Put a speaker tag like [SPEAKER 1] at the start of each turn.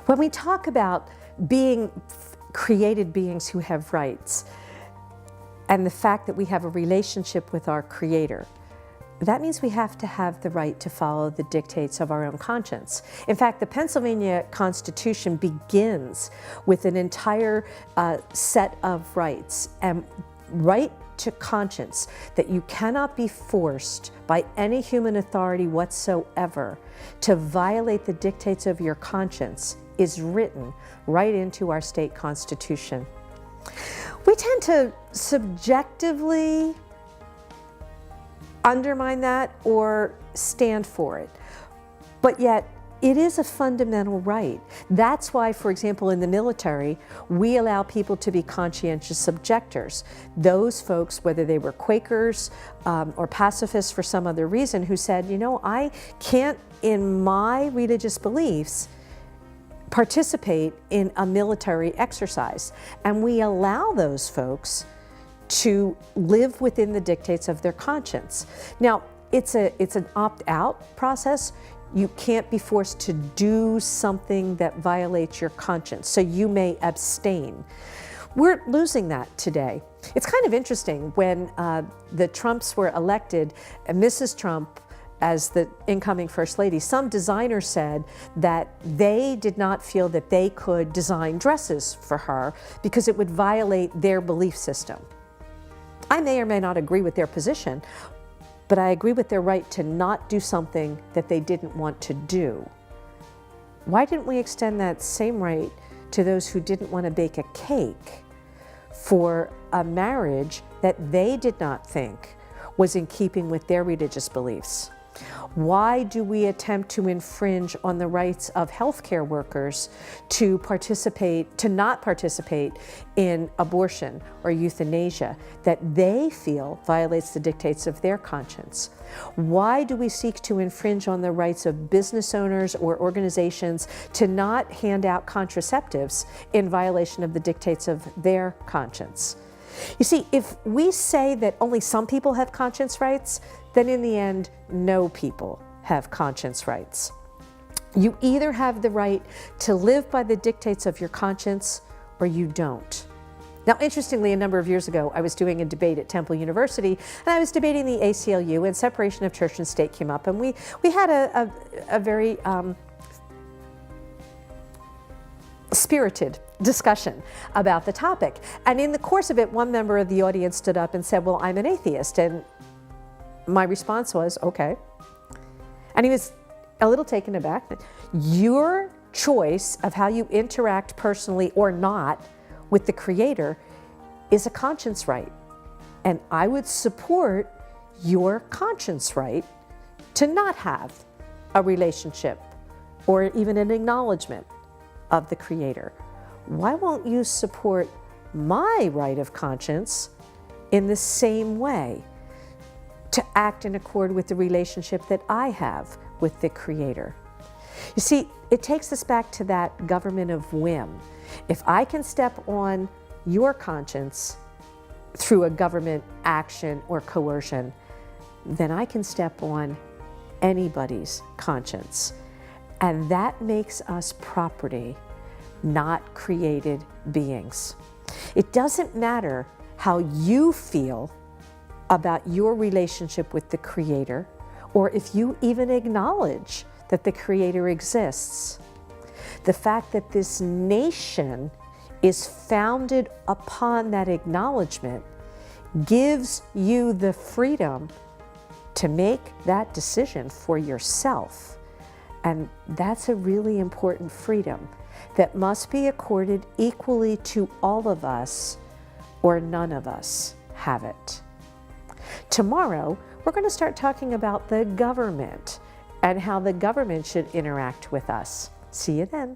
[SPEAKER 1] When we talk about being created beings who have rights and the fact that we have a relationship with our Creator, that means we have to have the right to follow the dictates of our own conscience. In fact, the Pennsylvania Constitution begins with an entire set of rights, and right to conscience, that you cannot be forced by any human authority whatsoever to violate the dictates of your conscience, is written right into our state constitution. We tend to subjectively undermine that or stand for it, but yet it is a fundamental right. That's why, for example, in the military, we allow people to be conscientious objectors. Those folks, whether they were Quakers or pacifists for some other reason, who said, you know, I can't, in my religious beliefs, participate in a military exercise. And we allow those folks to live within the dictates of their conscience. Now, it's an opt-out process. You can't be forced to do something that violates your conscience, so you may abstain. We're losing that today. It's kind of interesting when the Trumps were elected, Mrs. Trump as the incoming First Lady, some designers said that they did not feel that they could design dresses for her because it would violate their belief system. I may or may not agree with their position, but I agree with their right to not do something that they didn't want to do. Why didn't we extend that same right to those who didn't want to bake a cake for a marriage that they did not think was in keeping with their religious beliefs? Why do we attempt to infringe on the rights of healthcare workers to not participate in abortion or euthanasia that they feel violates the dictates of their conscience? Why do we seek to infringe on the rights of business owners or organizations to not hand out contraceptives in violation of the dictates of their conscience? You see, if we say that only some people have conscience rights, then in the end, no people have conscience rights. You either have the right to live by the dictates of your conscience or you don't. Now, interestingly, a number of years ago, I was doing a debate at Temple University, and I was debating the ACLU, and separation of church and state came up, and we had a very spirited discussion about the topic. And in the course of it, one member of the audience stood up and said, well, I'm an atheist. And my response was, okay. And he was a little taken aback. Your choice of how you interact personally or not with the Creator is a conscience right. And I would support your conscience right to not have a relationship or even an acknowledgement of the Creator. Why won't you support my right of conscience in the same way, to act in accord with the relationship that I have with the Creator? You see, it takes us back to that government of whim. If I can step on your conscience through a government action or coercion, then I can step on anybody's conscience. And that makes us property, not created beings. It doesn't matter how you feel about your relationship with the Creator, or if you even acknowledge that the Creator exists. The fact that this nation is founded upon that acknowledgement gives you the freedom to make that decision for yourself. And that's a really important freedom that must be accorded equally to all of us, or none of us have it. Tomorrow, we're going to start talking about the government and how the government should interact with us. See you then.